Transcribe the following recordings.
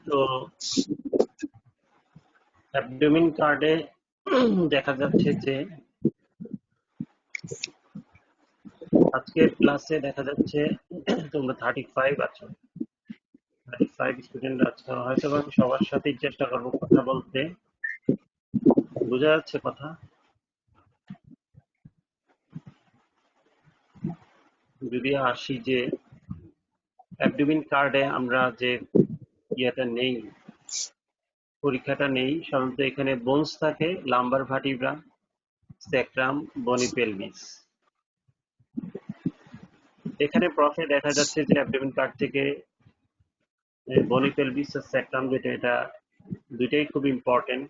তো অ্যাবডোমেন কার্ডে দেখা যাচ্ছে যে আজকের ক্লাসে দেখা যাচ্ছে তোমরা 35 আছো, 35 স্টুডেন্ট আছো। হয়তো আমি সবার সাথেই চেষ্টা করবো কথা বলতে। বোঝা যাচ্ছে কথা? যদি আসি যে অ্যাবডোমেন কার্ডে আমরা যে ইয়েটা নেই, পরীক্ষাটা নেই, সাধারণত এখানে বোনস থাকে, লাম্বার ভার্টিব্রা, স্যাক্রাম, বনি পেলভিস। এখানে প্রফে দেখা যাচ্ছে যে অ্যাবডোমেন কার্ড থেকে বনি পেলভিস আর স্যাক্রাম যেটা, এটা দুইটাই খুব ইম্পর্টেন্ট।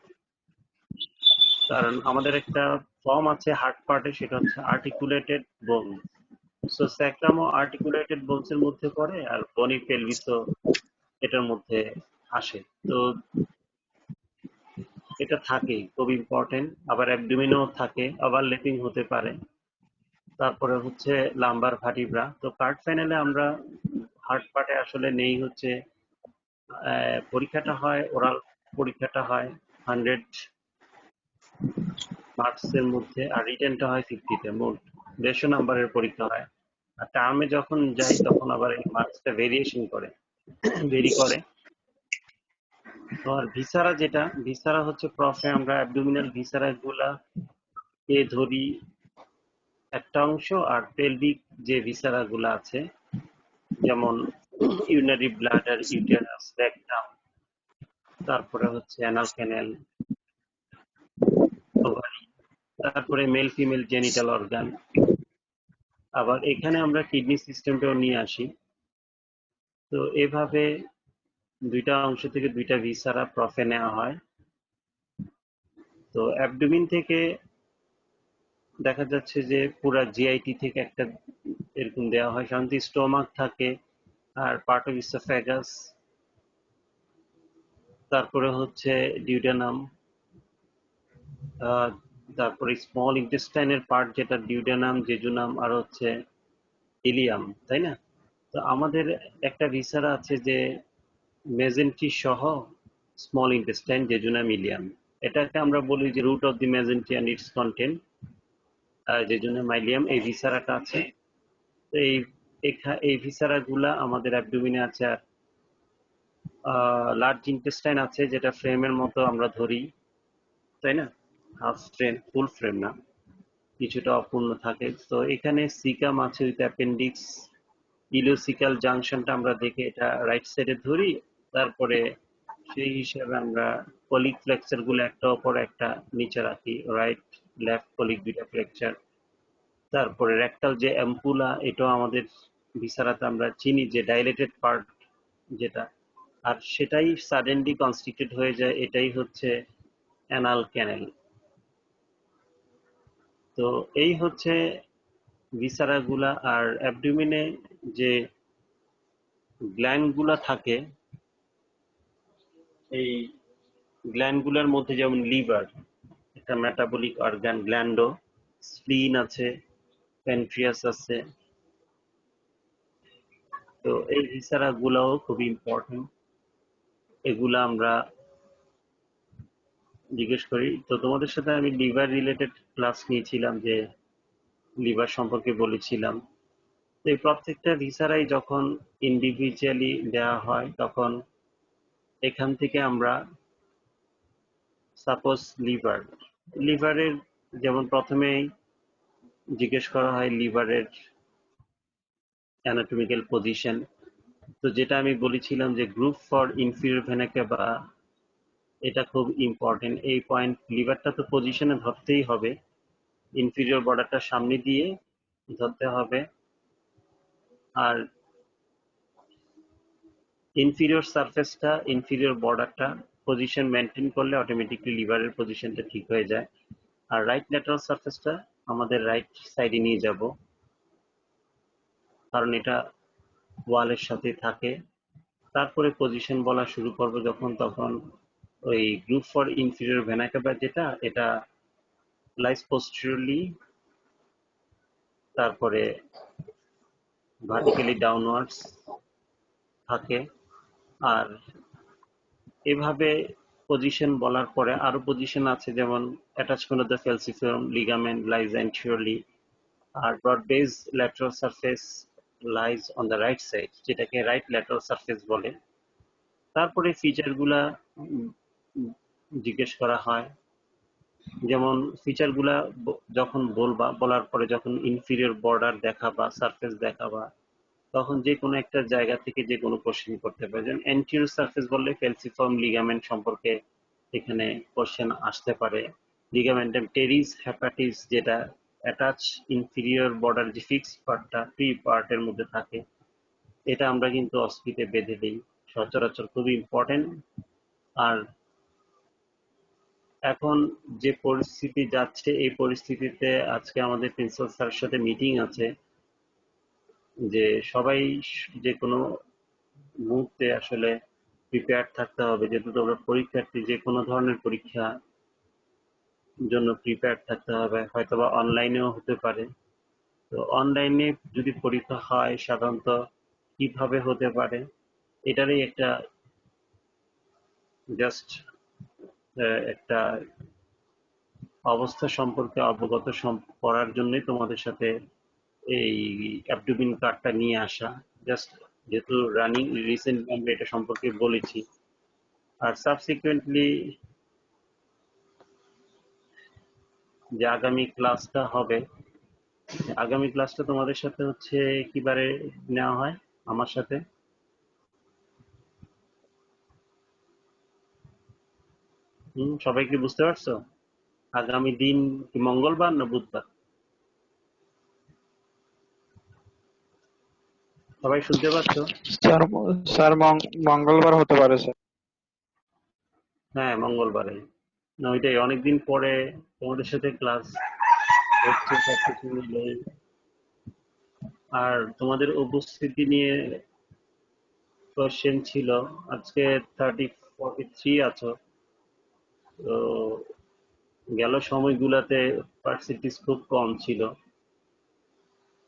কারণ আমাদের একটা ফর্ম আছে হার্ট পার্টে, সেটা হচ্ছে আর্টিকুলেটেড বোন। সো স্যাক্রাম ও আর্টিকুলেটেড বোনস এর মধ্যে পড়ে, আর বনি পেলভিসও এটার মধ্যে আসে। তো এটা থাকে, খুব ইম্পর্টেন্ট। আবার অ্যাবডোমেনও থাকে, আবার লেপিং হতে পারে। তারপরে হচ্ছে লাম্বার ভার্টিব্রা। তো কার্ড ফাইনালে আমরা হার্ট পার্টে আসলে নেই হচ্ছে পরীক্ষাটা হয়, ওরাল পরীক্ষাটা হয় 100 মার্কস এর মধ্যে, আর রিটেনটা হয় 50-তে। মোট 150 নাম্বারের পরীক্ষা হয়। আর টার্মে যখন যাই তখন আবার এই মার্কসটা ভেরিয়েশন করে, ভেরি করে। তো আর ভিসারা, যেটা ভিসারা হচ্ছে প্রফে আমরা অ্যাবডোমিনাল ভিসারা গুলা কে ধরি একটা অংশ, আর পেলভিক যে ভিসারা গুলা আছে, যেমন ইউনারি ব্লাডার, ইউটেরাস, রেকটাম, তারপরে হচ্ছে অ্যানাল ক্যানেল, ওভারি, তারপরে মেল ফিমেল জেনিটাল অর্গান। আবার এখানে আমরা কিডনি সিস্টেমটাও নিয়ে আসি। তো এভাবে দুইটা অংশ থেকে দুইটা ভিসারা প্রফে নেওয়া হয়। তো অ্যাবডোমিন থেকে দেখা যাচ্ছে যে পুরা জিআইটি থেকে একটা এরকম দেওয়া হয়। সাধারণত স্টোমাক থাকে, আর পার্ট অফ ইসোফেগাস, তারপরে হচ্ছে ডিউডেনাম, তারপরে স্মল ইন্টেস্টাইনের পার্ট যেটা ডিউডেনাম, জেজুনাম, আর হচ্ছে ইলিয়াম, তাই না? তো আমাদের একটা ভিসারা আছে যে মেজেন্টি সহ স্মল ইন্টেস্টাইন, জেজুনাম, ইলিয়াম। এটাকে আমরা বলি যে root of the mesentery and its contents, jejunum, ileum, এই ভিসারাটা আছে। তো এই ভিসারা গুলা আমাদের অ্যাবডোমিনে আছে। আর লার্জ ইন্টেস্টাইন আছে, যেটা ফ্রেমের মতো আমরা ধরি, তাই না? হাফ ফ্রেম, ফুল ফ্রেম না, কিছুটা অপূর্ণ থাকে। তো এখানে সিকাম আছে উইথ অ্যাপেন্ডিক্স, ইলিওসিক্যাল জাংশনটা আমরা দেখে এটা রাইট সাইডে ধরি। তারপরে সেই হিসাবে আমরা কলিক ফ্লেক্সার গুলো একটা অপর একটা নিচে রাখি, রাইট লেফট কলিক দুইটা ফ্লেক্সার। তারপরে রেক্টাল যে অ্যাম্পুলা, এটাও আমাদের ভিসারাতে আমরা চিনি যে ডাইলেটেড পার্ট যেটা, আর সেটাই সাডেনলি কনস্ট্রিক্টেড হয়ে যায়, এটাই হচ্ছে অ্যানাল ক্যানেল। তো এই হচ্ছে ভিসারা গুলা। আর অ্যাবডোমিনে যে গ্ল্যান্ড গুলা থাকে, এই গ্ল্যান্ড গুলার মধ্যে যেমন লিভার একটা মেটাবলিক অর্গান, গ্ল্যান্ডো, স্প্লিন আছে, প্যানক্রিয়াস আছে। তো এই ভিসারা গুলাও খুব ইম্পর্টেন্ট, এগুলা আমরা জিজ্ঞেস করি। তো তোমাদের সাথে আমি লিভার রিলেটেড ক্লাস নিয়েছিলাম, যে লিভার সম্পর্কে বলেছিলাম। তো এই প্রত্যেকটা ভিসারাই যখন ইন্ডিভিজুয়ালি দেওয়া হয়, তখন এখান থেকে আমরা সাপোজ লিভারের যেমন প্রথমেই জিজ্ঞেস করা হয় লিভারের অ্যানাটমিক্যাল পজিশন। তো যেটা আমি বলেছিলাম যে গ্রুপ ফর ইনফিরিয়র ভেনা ক্যাভা, এটা খুব ইম্পর্টেন্ট এই পয়েন্ট। লিভারটা তো পজিশনে ধরতেই হবে, ইনফিরিয়র বর্ডারটা সামনে দিয়ে ধরতে হবে। আর ইনফিরিয়র বর্ডারটা পজিশন মেনটেন করলে অটোমেটিকলি লিভারের পজিশনটা ঠিক হয়ে যায়। আর রাইট ল্যাটারাল সারফেসটা আমাদের রাইট সাইডে নিয়ে যাব, কারণ এটা ওয়ালের সাথে থাকে। তারপরে পজিশন বলা শুরু করব যখন, তখন ওই গ্রুপ ফর ইনফিরিয়র ভেনা ক্যাভা যেটা, এটা লাইস পোস্টেরিয়রলি, তারপরে ভার্টিক্যালি ডাউনওয়ার্ডস থাকে। আর এভাবে পজিশন বলার পরে আরো পজিশন আছে, যেমন attachment of the falciform ligament lies anteriorly, আর broad base lateral surface lies on the right side, যেটাকে রাইট ল্যাটারাল সারফেস বলে। তারপরে ফিচারগুলা জিজ্ঞেস করা হয়, যেমন ফিচারগুলা যখন বলার পরে যখন ইনফিরিয়র বর্ডার দেখাবা, সারফেস দেখাবা, তখন যে কোনো একটা জায়গা থেকে যে কোনো কোশ্চেন করতে পারে। যেমন অ্যান্টিরিয়র সারফেস বললে ফেলসিফর্ম লিগামেন্ট সম্পর্কে এখানে কোশ্চেন আসতে পারে। লিগামেন্টাম টেরিস হ্যাপাটিস, যেটা অ্যাটাচ ইনফিরিয়র বর্ডার যে ফিক্সড পার্টটা প্রি পার্টের মধ্যে থাকে, এটা আমরা কিন্তু অস্পিতে বেঁধে দিই সচরাচর, খুবই ইম্পর্টেন্ট। আর এখন যে পরিস্থিতি যাচ্ছে, এই পরিস্থিতিতে আজকে আমাদের প্রিন্সিপাল স্যারের সাথে মিটিং আছে, যে সবাই যে কোনো মুহূর্তে আসলে প্রিপেয়ার থাকতে হবে, যেহেতু তোমরা পরীক্ষার্থী, যে কোনো ধরনের পরীক্ষা জন্য প্রিপেয়ার থাকতে হবে, হয়তোবা অনলাইনেও হতে পারে। তো অনলাইনে যদি পরীক্ষা হয় সাধারণত কিভাবে হতে পারে, এটারই একটা জাস্ট একটা অবস্থা সম্পর্কে অবগত করার জন্যই তোমাদের সাথে এই অ্যাবডোমিন কার্ডটা নিয়ে আসা। জাস্ট যেহেতু রানিং রিসেন্ট আমরা এটা সম্পর্কে বলেছি, আর সাবসিকুয়েন্টলি যে আগামী ক্লাসটা হবে, আগামী ক্লাসটা তোমাদের সাথে হচ্ছে কিবারে নেওয়া হয় আমার সাথে? সবাই কি বুঝতে পারছো? আগামী দিন কি মঙ্গলবার না বুধবার? সবাই শুনতে পাচ্ছ? স্যার স্যার মঙ্গলবার হতে পারে স্যার। হ্যাঁ, মঙ্গলবারে। না, ওইটাই অনেকদিন পরে তোমাদের সাথে ক্লাস হচ্ছে সবকিছু মিলে। আর তোমাদের উপস্থিতি নিয়ে কোশ্চেন ছিল, আজকে 43 আছো। তো গেল সময়গুলাতে পার্সেন্টেজ খুব কম ছিল,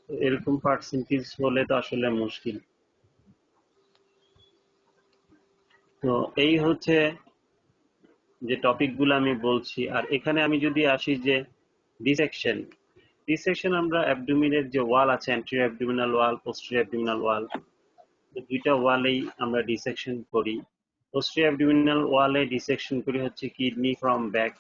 এরকম পার্সেন্টেজ হলে তো আসলে মুশকিল। তো এই হচ্ছে যে টপিকগুলো আমি বলছি। আর এখানে আমি যদি আসি যে ডিসেকশন, ডিসেকশন আমরা অ্যাবডোমিনের যে ওয়াল আছে, অ্যান্টেরিয়র অ্যাবডোমিনাল ওয়াল, পোস্টেরিয়র অ্যাবডোমিনাল ওয়াল, দুইটা ওয়ালেই আমরা ডিসেকশন করি। পোস্টেরিয়র অ্যাবডোমিনাল ওয়ালে ডিসেকশন করি হচ্ছে কিডনি ফ্রম ব্যাক,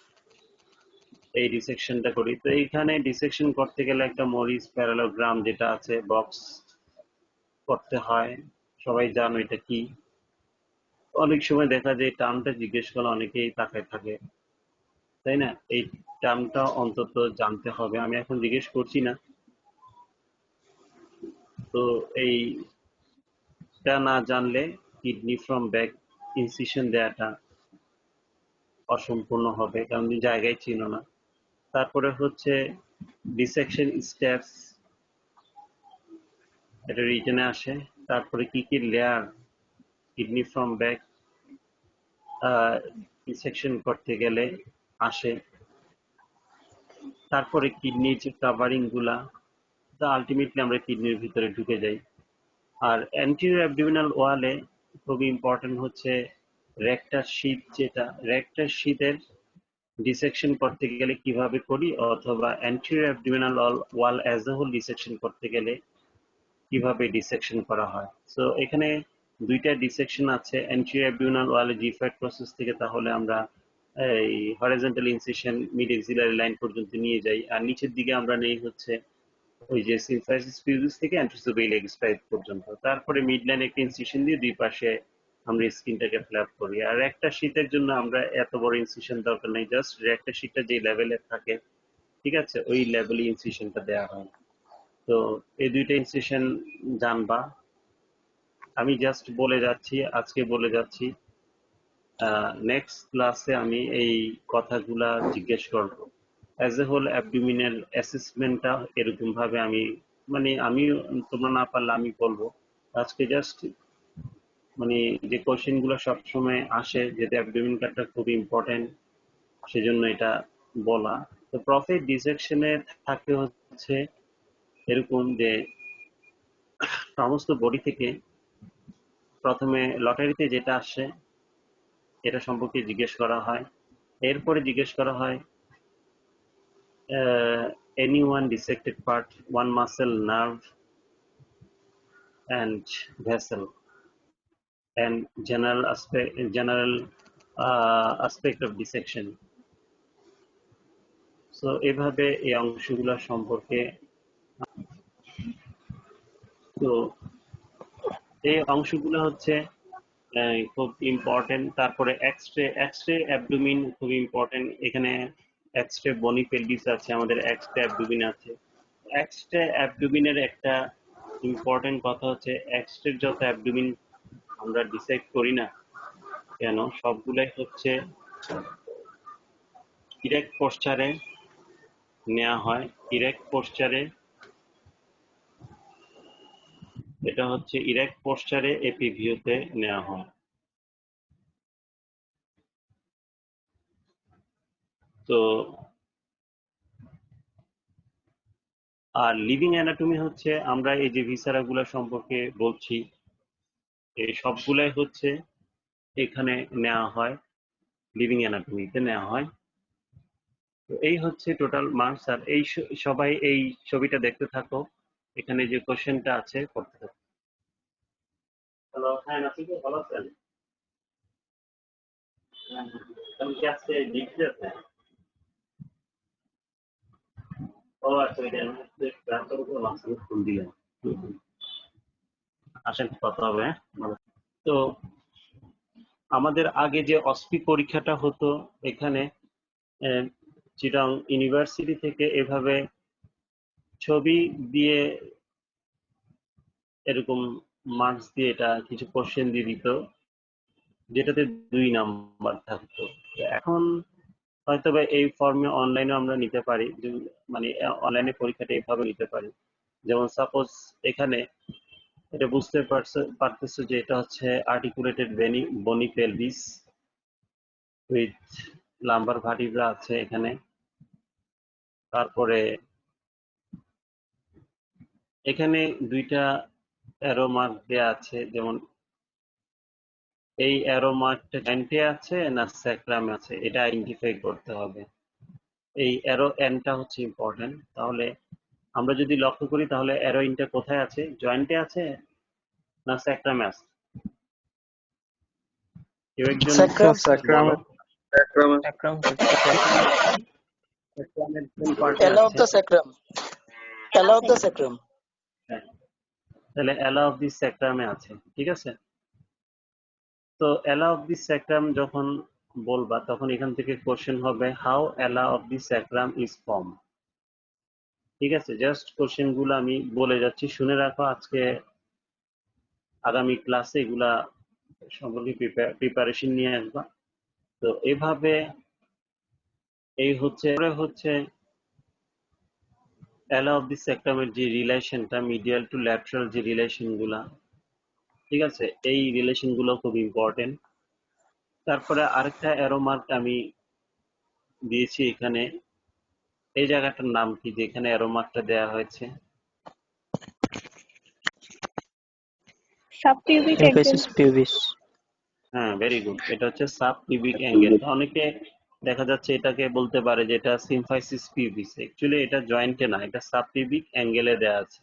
এই ডিসেকশনটা করি। তো এইখানে ডিসেকশন করতে গেলে একটা মরিস প্যারালোগ্রাম যেটা আছে বক্স করতে হয়, সবাই জানো এটা কি। অনেক সময় দেখা যায় টার্মটা জিজ্ঞেস করলে অনেকেই তাকায় থাকে, তাই না? এই টার্মটা অন্তত জানতে হবে, আমি এখন জিজ্ঞেস করছি না। তো এইটা না জানলে কিডনি ফ্রম ব্যাক ইনসিশন দেওয়াটা অসম্পূর্ণ হবে, কারণ তুমি জায়গায় চিনো না। তারপরে হচ্ছে ডিসেকশন স্টেপস, এটা রিটেনে আসে। তারপরে কি কি layer kidney from back dissection করতে গেলে আসে। তারপরে কিডনির যে কাভারিং গুলা, আলটিমেটলি আমরা কিডনির ভিতরে ঢুকে যাই। আর অ্যান্টেরিয়র অ্যাবডোমিনাল ওয়ালে খুবই ইম্পর্টেন্ট হচ্ছে রেক্টার শীথ, যেটা রেক্টার শীথের ডিসেকশন করতে গেলে কিভাবে করি, অথবা anterior abdominal wall as a whole dissection করতে গেলে কিভাবে ডিসেকশন করা হয়। সো এখানে দুইটা ডিসেকশন আছে অ্যান্টেরিয়র অ্যাবডোমিনাল ওয়ালে জিফ্যাট প্রসেস থেকে, তাহলে আমরা এই horizontal incision mid axillary line পর্যন্ত নিয়ে যাই, আর নিচের দিকে আমরা নেই হচ্ছে ওই যে সিম্ফাইসিস ফিউজিস থেকে অ্যান্ট্রোসোবেইলিক স্পাইক পর্যন্ত। তারপরে মিড লাইন একটা ইনসিশন দিয়ে দুই পাশে আমরা স্কিনটাকে ফ্ল্যাপ করি। আর একটা শীতের জন্য আমরা এত বড় ইনসিশন দরকার নেই, জাস্ট একটা শীটটা যে লেভেলে থাকে, ঠিক আছে, ওই লেভেলে ইনসিশনটা দেওয়া হয়। তো এই দুইটা ইনসিশন জানবা, আমি জাস্ট বলে যাচ্ছি, আজকে বলে যাচ্ছি। নেক্সট ক্লাসে আমি এই কথাগুলা জিজ্ঞেস করব। অ্যাজ এ হোল অ্যাবডোমিনের অ্যাসেসমেন্টটা এরকম ভাবে আমি, মানে আমি, তোমরা না পারলে আমি বলবো। আজকে জাস্ট মানে যে কোশ্চেন গুলো সবসময় আসে, যেটা অ্যাবডোমিন কার্ডটা খুব ইম্পর্টেন্ট, সেজন্য এটা বলা। তো প্রফিট ডিসেকশনে থাকে হচ্ছে এরকম যে সমস্ত বডি থেকে প্রথমে লটারিতে যেটা আসে এটা সম্পর্কে জিজ্ঞেস করা হয়। এরপরে জিজ্ঞেস করা হয় any one dissected part, one muscle, nerve, and vessel, and general aspect of dissection. So এভাবে এই অংশগুলো সম্পর্কে, তো এই অংশগুলো হচ্ছে খুব ইম্পর্টেন্ট। তারপরে এক্সরে অ্যাবডোমিন খুব ইম্পর্টেন্ট। এখানে এক্সরে বনি পেলভিস আছে, আমাদের এক্সরে অ্যাবডোমিন আছে। এক্সরে অ্যাবডোমিনের একটা ইম্পর্টেন্ট কথা হচ্ছে, এক্সরে যত অ্যাবডোমিন আমরা ডিসাইড করি না কেন, সবগুলাই হচ্ছে ইরেক্ট পোস্চারে নেওয়া হয়। ইরেক্ট পোস্চারে, এটা হচ্ছে ইরেক্ট পোস্চারে এপি ভিউতে নেওয়া হয়। তো আর লিভিং অ্যানাটমি হচ্ছে, আমরা এই যে ভিসারা গুলা সম্পর্কে বলছি, এই সবগুলাই হচ্ছে এখানে নেওয়া হয়, লিভিং অ্যানাটমিতে নেওয়া হয়। তো এই হচ্ছে টোটাল মার্কস। আর এই সবাই এই ছবিটা দেখতে থাকো, এখানে যে কোশ্চেনটা আছে করতে থাকো। হ্যালো, হ্যাঁ নাসির ভাই, ভালো আছেন? আমি কি আজকে ডিগ্রি আছে? ও আচ্ছা, এটা আমি ট্রান্সফার করে মাসকে ফোন দিলাম। আসেন কথা হবে, হ্যাঁ? ভালো। তো আমাদের আগে যে অস্পি পরীক্ষাটা হতো, এখানে চিটাং ইউনিভার্সিটি থেকে এভাবে ছবি দিয়ে এরকম মার্কস দিয়ে এটা কিছু কোশ্চেন দিয়ে দিত, যেটাতে 2 নাম্বার থাকতো। এখন হয়তো বা এই ফর্মে অনলাইনে আমরা নিতে পারি, মানে অনলাইনে পরীক্ষাটা এভাবে নিতে পারি। যেমন সাপোজ এখানে এটা বুঝতে পারতেছো যে এটা হচ্ছে আর্টিকুলেটেড বনি পেলভিস উইথ লাম্বার ভার্টিব্রা আছে এখানে। তারপরে এখানে 2টা অ্যারো মার্ক দেয়া আছে, যেমন এই অ্যারো মার্কটা জয়েন্টে আছে না স্যাক্রামে আছে, এটা আইডেন্টিফাই করতে হবে। এই অ্যারো এনটা হচ্ছে ইম্পর্টেন্ট। তাহলে আমরা যদি লক্ষ্য করি, তাহলে অ্যারো ইনটা কোথায় আছে, জয়েন্টে আছে না স্যাক্রামে আছে? কেউ একজন Sacrum. স্যাক্রাম। বলো, Sacrum. স্যাক্রামের কোন পার্টে Ella of আছে? the sacrum. Ella of the sacrum. হ্যাঁ, তাহলে এলা অফ দি স্যাক্রামে আছে, ঠিক আছে। তো এলা অফ দি স্যাক্রাম যখন বলবা, তখন এখান থেকে কোশ্চেন হবে হাউ এলা of the sacrum is form. ঠিক আছে, জাস্ট কোশ্চেন গুলো আমি বলে যাচ্ছি, শুনে রাখো। আজকে আগামী ক্লাসে এগুলা সম্পর্কে প্রিপারেশন নিয়ে আসবা। তো এভাবে এই হচ্ছে এলা অফ দি স্যাক্রামের যে রিলেশনটা, মিডিয়াল টু ল্যাটারাল যে রিলেশন গুলা, ঠিক আছে, এই রিলেশন গুলো খুব ইম্পর্টেন্ট। তারপরে আরেকটা অ্যারো মার্ক আমি দিয়েছি এখানে, এই জায়গাটার নাম কি, যেখানে অ্যারো মার্কটা দেওয়া হয়েছে? সাবপিউবিক অ্যাঙ্গেল। Emphasis pubis. হ্যাঁ, ভেরি গুড, এটা হচ্ছে সাব পিউবিক অ্যাঙ্গেল। অনেকে দেখা যাচ্ছে এটাকে বলতে পারে যে এটা সিম্ফাইসিস পিউবিস, অ্যাকচুয়ালি এটা জয়েন্টে না, এটা সাব পিউবিক অ্যাঙ্গেলে দেওয়া আছে,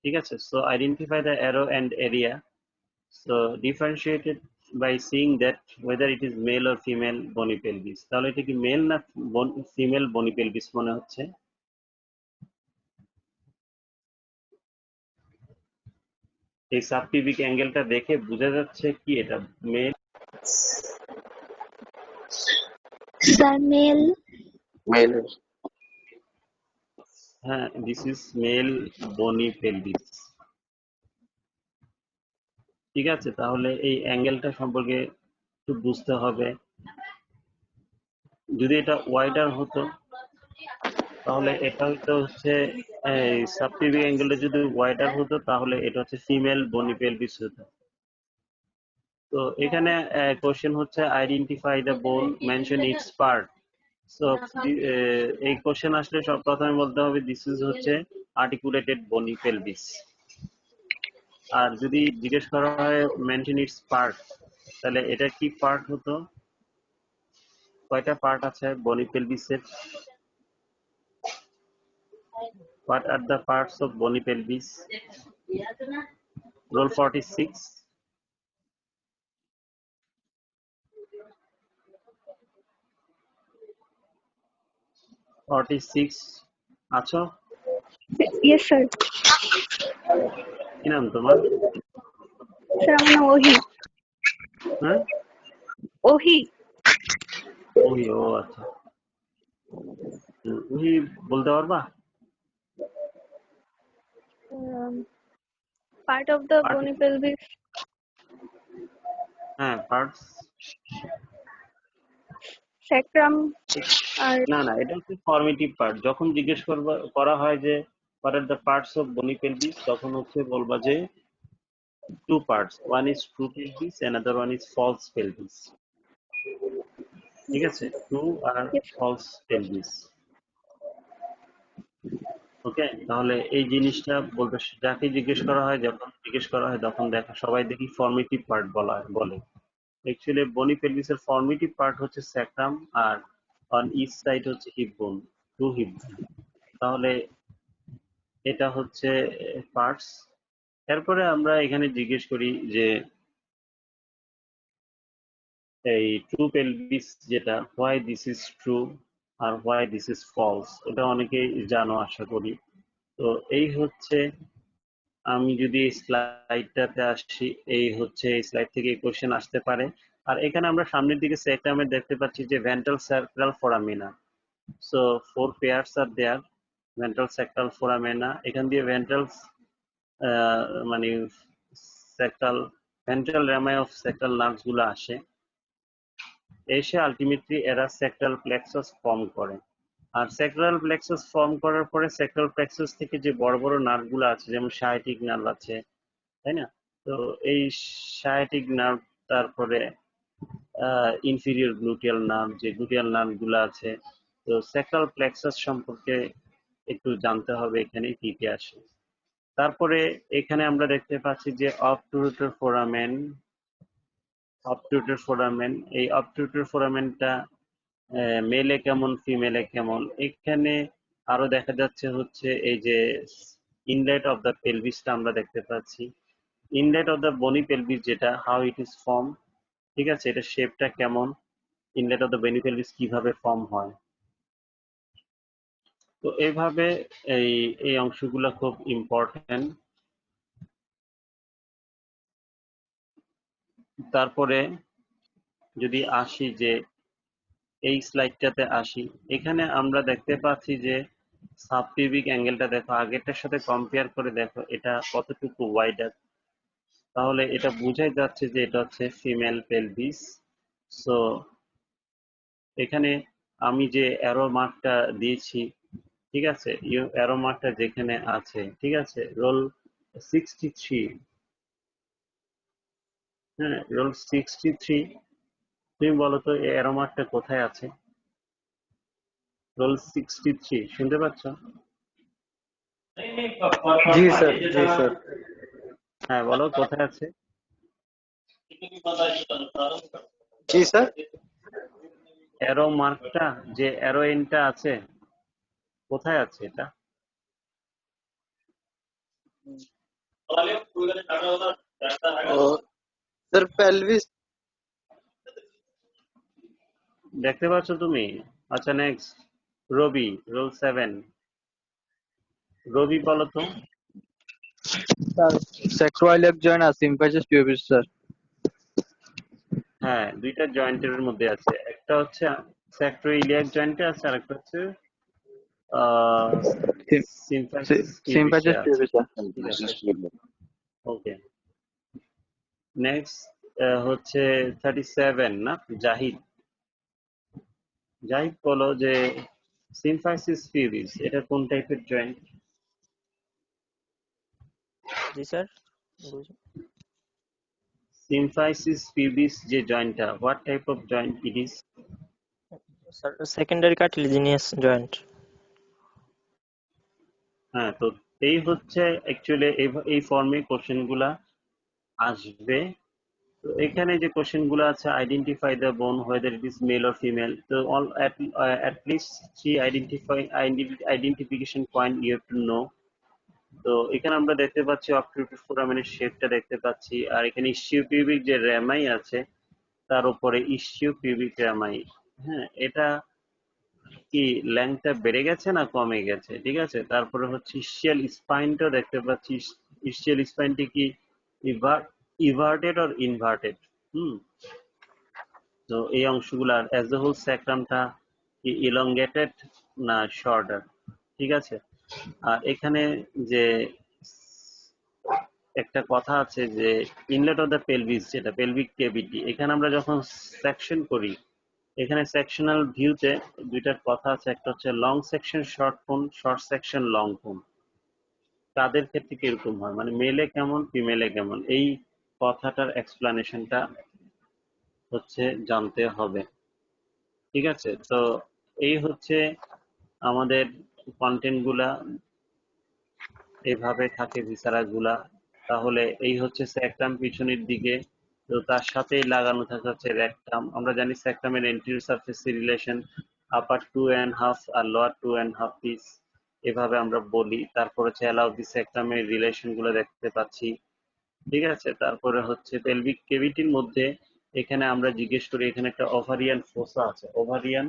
ঠিক আছে। So identify the arrow and area, so differentiated by seeing that whether it is male or female bony pelvis. তাহলে এটা কি মেল না ফিমেল বনি পেলভিস মনে হচ্ছে? এই সাব পিউবিক অ্যাঙ্গেলটা দেখে বোঝা যাচ্ছে কি এটা মেল? Sir male. হ্যাঁ, this is male bony pelvis, ঠিক আছে। তাহলে এই অ্যাঙ্গেলটা সম্পর্কে একটু বুঝতে হবে। যদি এটা ওয়াইডার হতো, তাহলে এটা হচ্ছে এই সাবপিউবিক অ্যাঙ্গেলটা যদি ওয়াইডার হতো, তাহলে এটা হচ্ছে ফিমেল বনি পেলভিস হতো। তো এখানে কোশ্চেন হচ্ছে identify the bone, mention it's part. So এই কোশ্চেন আসলে সব প্রথমে বলতে হবে দিস ইজ হচ্ছে আর্টিকুলেটেড বনি পেলভিস। আর যদি জিজ্ঞেস করা হয় মেনশন ইটস পার্ট, তাহলে এটা কি পার্ট হতো? কয়টা পার্ট আছে বনি পেলভিসের? What are the parts of bony pelvis? Roll 46. 46 আছো? Yes, sir. কি নাম তোমার? Sir, আমার নাম ওহি। হ্যাঁ, ওহি। ওহি, ও আচ্ছা। ওহি বলতে পারবা? Part of the Part, bony pelvis, হ্যাঁ, পার্টস। sacrum, আর না না, এটা হচ্ছে ফর্মেটিভ পার্ট। যখন জিজ্ঞেস করা হয় যে what are the parts of bony pelvis, তখন হচ্ছে বলবা যে two parts, one is true pelvis, another one is false pelvis। ঠিক আছে, ট্রু আর yes, ফলস পেলভিস। ওকে, তাহলে এই জিনিসটা বলতে যাকে জিজ্ঞেস করা হয়, যখন জিজ্ঞেস করা হয় তখন দেখা সবাই দেখি ফর্মেটিভ পার্ট বলে। অ্যাকচুয়ালি বনি পেলভিসের ফর্মেটিভ পার্ট হচ্ছে স্যাক্রাম, আর অন ইচ সাইড হচ্ছে hip bone, two hip bone. তাহলে এটা হচ্ছে পার্টস। এরপরে আমরা এখানে জিজ্ঞেস করি যে এই ট্রু পেলভিস যেটা, হোয়াই দিস ইজ ট্রু আর হোয়াই দিস ইজ ফলস, এটা অনেকেই জানো আশা করি। তো এই হচ্ছে, আমি যদি এই স্লাইডটাতে আসি, এই হচ্ছে এই স্লাইড থেকে কোশ্চেন আসতে পারে। আর এখানে আমরা সামনের দিকে সেক্টামে দেখতে পাচ্ছি যে ভেন্ট্রাল স্যাক্রাল ফোরামিনা। সো 4 পেয়ার্স আর দেয়ার, ভেন্ট্রাল স্যাক্রাল ফোরামিনা। এখান দিয়ে ভেন্ট্রাল মানে sacral, ventral rami of sacral nerves গুলো আসে, এসে আলটিমেটলি এরা স্যাক্রাল প্লেক্সাস ফর্ম করে। আর স্যাক্রাল প্লেক্সাস ফর্ম করার পরে স্যাক্রাল প্লেক্সাস থেকে যে বড় বড় নার্ভ গুলো আছে, যেমন সায়াটিক নার্ভ আছে, তাই না? তো এই সায়াটিক নার্ভ, তারপরে ইনফিরিয়র গ্লুটিয়াল নার্ভ, যে গ্লুটিয়াল নার্ভ গুলো আছে। তো স্যাক্রাল প্লেক্সাস সম্পর্কে একটু জানতে হবে এখানে কি কি আসে। তারপরে এখানে আমরা দেখতে পাচ্ছি যে অবটুরেটর ফোরামেন। অবটুরেটর ফোরামেন, এই অবটুরেটর ফোরামেনটা মেলে কেমন, ফিমেলে কেমন, এখানে আরো দেখা যাচ্ছে হচ্ছে এই যে ইনলেট অফ দ্য পেলভিসটা আমরা দেখতে পাচ্ছি। ইনলেট অফ দ্য বনি পেলভিস যেটা, হাউ ইট ইজ ফর্ম, ঠিক আছে, এটা শেপটা কেমন, ইনলেট অফ দ্য বনি পেলভিস কিভাবে ফর্ম হয়। তো এইভাবে এই এই অংশগুলো খুব ইম্পর্টেন্ট। তারপরে যদি আসি যে এই স্লাইডটাতে আসি, এখানে আমরা দেখতে পাচ্ছি যে সাবপিউবিক অ্যাঙ্গেলটা দেখো, আগেরটার সাথে কম্পেয়ার করে দেখো এটা কতটুকু ওয়াইডার। তাহলে এটা বোঝাই যাচ্ছে যে এটা হচ্ছে ফিমেল পেলভিস। সো এখানে আমি যে অ্যারো মার্কটা দিয়েছি, ঠিক আছে, অ্যারো মার্কটা যেখানে আছে, ঠিক আছে, রোল 63, হ্যাঁ, রোল 63, তুমি বলো তো এই অ্যারো মার্কটা কোথায় আছে? রোল 63 শুনতে পাচ্ছ? জি স্যার, জি স্যার। হ্যাঁ, বলো কোথায় আছে? জি স্যার। অ্যারো মার্কটা, যে অ্যারো এন্ডটা আছে, কোথায় আছে এটা? ও স্যার, পেলভিস। দেখতে পাচ্ছ তুমি? আচ্ছা, নেক্সট রবি, রোল 7। রবি বলো তো। স্যার, স্যাক্রোইলিয়াক জয়েন্ট আর সিম্পাইটাস পিউবিস স্যার। হ্যাঁ, দুইটা জয়েন্টের মধ্যে আছে, একটা হচ্ছে স্যাক্রোইলিয়াক জয়েন্টে আছে, আর একটা হচ্ছে সিম্ফ্যাসিস পিউবিসে সিম্পাইটাস আছে। Pubis sir. ঠিক আছে, ওকে। নেক্সট হচ্ছে 37 না, জাহিদ। জাহিদ বলো যে সিম্ফ্যাসিস পিউবিস এটা কোন টাইপের joint? Ji sir. Symphysis pubis যে জয়েন্টটা, what type of joint it is? Sir, secondary cartilaginous joint. হ্যাঁ, তো এই হচ্ছে অ্যাকচুয়ালি এই ফর্মে কোশ্চেন গুলা আসবে। তো এখানে যে কোশ্চেন গুলো আছে, identify the bone whether it is male or female, তো all at least 3 identification point you have to know. তো এখানে আমরা দেখতে পাচ্ছি অবট্রুটিভ ফোরামেনের শেপটা দেখতে পাচ্ছি, আর এখানে ইসিওপিউবিক যে র্যামাই আছে তার উপরে ইসিওপিউবিক র্যামাই। হ্যাঁ, এটা কি লেন্থটা বেড়ে গেছে না কমে গেছে, ঠিক আছে। তারপরে হচ্ছে ইসিয়াল স্পাইনটা দেখতে পাচ্ছি, ইসিয়াল স্পাইনটি কি ইভার্টেড অর ইনভার্টেড। তো এই অংশগুলার অ্যাজ এ হোল স্যাক্রামটা কি ইলংগেটেড না শর্টার, ঠিক আছে। আর এখানে যে একটা কথা আছে যে ইনলেট অফ দ্য পেলভিস, যেটা পেলভিক ক্যাভিটি, এখানে আমরা যখন সেকশন করি, এখানে সেকশনাল ভিউতে দুইটার কথা আছে, একটা হচ্ছে লং সেকশন শর্ট কোন, শর্ট সেকশন লং কোন, তাদের ক্ষেত্রে কিরকম হয়, মানে মেলে কেমন ফিমেলে কেমন, এই কথাটার এক্সপ্লানেশনটা হচ্ছে জানতে হবে, ঠিক আছে। তো এই হচ্ছে আমাদের কন্টেন্ট গুলা, এইভাবে থাকে ভিসারা গুলা। তাহলে এই হচ্ছে স্যাক্রাম পিছনের দিকে, তো তার সাথেই লাগানো থাকে হচ্ছে রেকটাম। আমরা জানি স্যাক্রামের এন্টিরিয়র সারফেস রিলেশন আপার 2.5 আর লোয়ার 2.5 পিস, এভাবে আমরা বলি। তারপর হচ্ছে অ্যালাউ দি স্যাক্রামের রিলেশন গুলো দেখতে পাচ্ছি, ঠিক আছে। তারপরে হচ্ছে পেলভিক কেভিটির মধ্যে এখানে আমরা জিজ্ঞেস করি, এখানে একটা ওভারিয়ান ফোসা আছে, ওভারিয়ান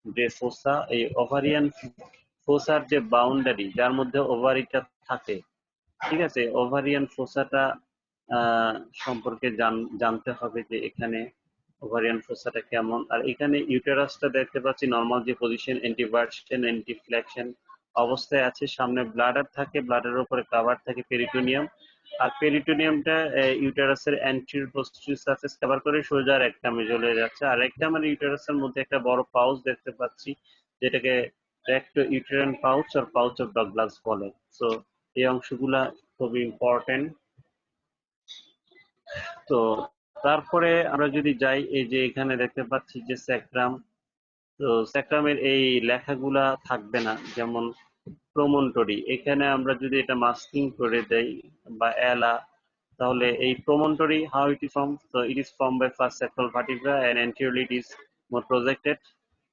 যে ফোসা, এই ওভারিয়ান ফোসার যে বাউন্ডারি যার মধ্যে ওভারিটা থাকে, ঠিক আছে, ওভারিয়ান ফোসাটা সম্পর্কে জানতে হবে যে এখানে ওভারিয়ান ফোসাটা কেমন। আর এখানে ইউটেরাসটা দেখতে পাচ্ছি নর্মাল যে পজিশন, অ্যান্টিভার্সন অ্যান্টিফ্লেকশন অবস্থায় আছে, সামনে ব্লাডার থাকে, ব্লাডারের উপরে কাভার থাকে পেরিটোনিয়াম, আর পেরিটোনিয়ামটা ইউটেরাসের অ্যান্টিরিয়র পোস্টেরিয়র সারফেস কভার করে সোজা রেকটামে চলে যাচ্ছে। আর রেকটাম আর ইউটেরাসের মধ্যে একটা বড় পাউচ দেখতে পাচ্ছি, যেটাকে রেক্টো ইউটেরাইন পাউচ আর পাউচ অফ ডগলাস বলে। সো এই অংশগুলা খুবই ইম্পর্টেন্ট। তো তারপরে আমরা যদি যাই, এই যে এখানে দেখতে পাচ্ছি যে স্যাক্রাম, তো স্যাক্রামের এই লেখাগুলা থাকবে না, যেমন প্রমন্টরি, এখানে আমরা যদি এটা মাস্কিং করে দেই বা এলা, তাহলে এই promontory how it is form, তো it is form by first sacral vertebra and anteriorly it is more projected,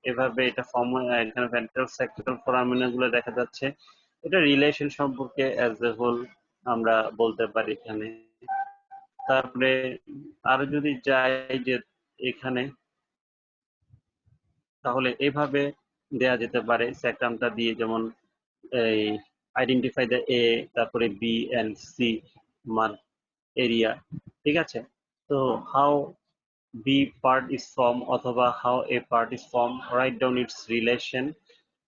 এভাবে এটা ফর্ম হয়। এখানে ভেন্ট্রাল স্যাক্রাল ফোরামিনা গুলো দেখা যাচ্ছে, এটা রিলেশন সম্পর্কে অ্যাজ এ হোল আমরা বলতে পারি এখানে। তারপরে আরো যদি যাই যে এখানে, তাহলে এভাবে দেয়া যেতে পারে স্যাক্রামটা দিয়ে, যেমন এই আইডেন্টিফাই দ্য এ, তারপরে B and C mark area, ঠিক আছে। তো how B part is form অথবা how A part is form, right down its relation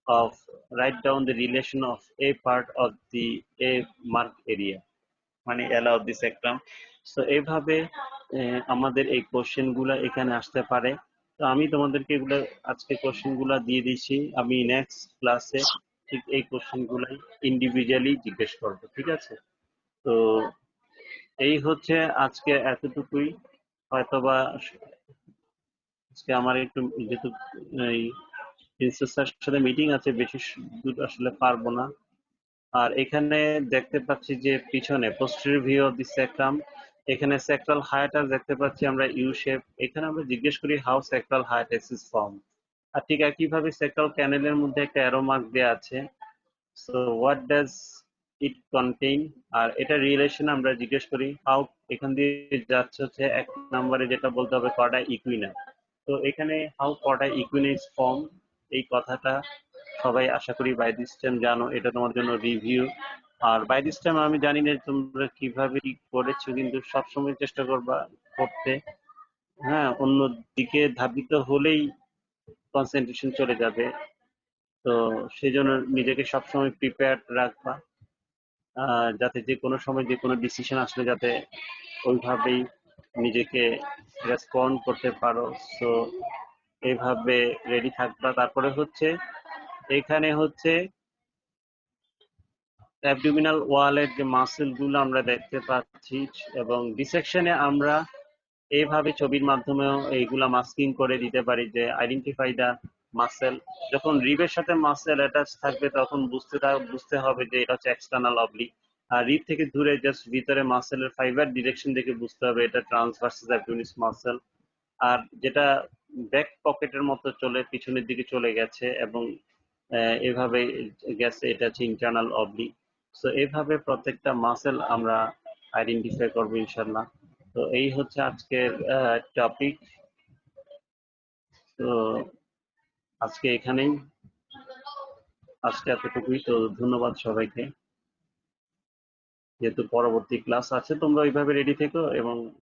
of write down the relation of a part of the a mark area, মানে এলা of the sacrum. তো এইভাবে আমাদের এই কোশ্চেন গুলা এখানে আসতে পারে। তো আমি তোমাদেরকে এগুলো আজকে কোশ্চেন গুলা দিয়ে দিচ্ছি, আমি নেক্সট ক্লাসে ঠিক এই কোশ্চেন গুলাই ইন্ডিভিজুয়ালি জিজ্ঞেস করবো, ঠিক আছে। তো এই হচ্ছে আজকে এতটুকুই, হয়তোবা আজকে আমার একটু যেহেতু এই প্রিন্সেস স্যারের সাথে মিটিং আছে, বেশি দূর আসলে পারবো না। আর এখানে দেখতে পাচ্ছি যে পিছনে posterior view of the sacrum, এখানে স্যাক্রাল হায়াটাস দেখতে পাচ্ছি আমরা ইউ শেপ, এখানে আমরা জিজ্ঞেস করি how sacral hiatus is form. আর ঠিক একইভাবে স্যাক্রাল ক্যানেলের মধ্যে একটা অ্যারো মার্ক দেওয়া আছে, so what does it contain, আর এটা রিলেশন আমরা জিজ্ঞেস করি হাউ, এখান দিয়ে যাচ্ছে হচ্ছে এক নম্বরে যেটা বলতে হবে কর্ডা ইকুইনা। তো এখানে how Korda equina is form, এই কথাটা সবাই আশা করি বাই দিস টাইম জানো, এটা তোমার জন্য রিভিউ। আর বাই দিস টাইম আমি জানি না তোমরা কিভাবে কি করেছো, কিন্তু সবসময় চেষ্টা করবা করতে, হ্যাঁ, অন্য দিকে ধাবিত হলেই কনসেন্ট্রেশন চলে যাবে। তো সেই জন্য নিজেকে সবসময় প্রিপেয়ার্ড রাখবা, যাতে যে কোনো সময় যে কোনো ডিসিশন আসলে যাতে ওইভাবেই নিজেকে রেসপন্ড করতে পারো। সো এইভাবে রেডি থাকবা। তারপরে হচ্ছে এখানে হচ্ছে অ্যাবডোমিনাল ওয়ালের যে মাসেল গুলো আমরা দেখতে পাচ্ছি, এবং ডিসেকশনে আমরা এইভাবে ছবির মাধ্যমেও এইগুলা মাস্কিং করে দিতে পারি যে আইডেন্টিফাই দা মাসেল। যখন রিবের সাথে মাসেল অ্যাটাচ থাকবে তখন বুঝতে হবে যে এটা হচ্ছে এক্সটার্নাল অবলিক, আর রিব থেকে দূরে জাস্ট ভিতরে মাসেলের ফাইবার ডিরেকশন দেখে বুঝতে হবে এটা ট্রান্স ভার্সেস অ্যাবডোমিনাস মাসেল। আর যেটা ব্যাক পকেটের মতো চলে পিছনের দিকে চলে গেছে এবং এভাবে গেছে এটা হচ্ছে ইন্টারনাল অবলিক। সো এইভাবে প্রত্যেকটা মাসেল আমরা আইডেন্টিফাই করবো ইনশাল্লাহ। তো এই হচ্ছে আজকের টপিক। তো আজকে এখানেই, আজকে এতটুকুই। তো ধন্যবাদ সবাইকে। যেহেতু পরবর্তী ক্লাস আছে তোমরা ওইভাবে রেডি থেকো এবং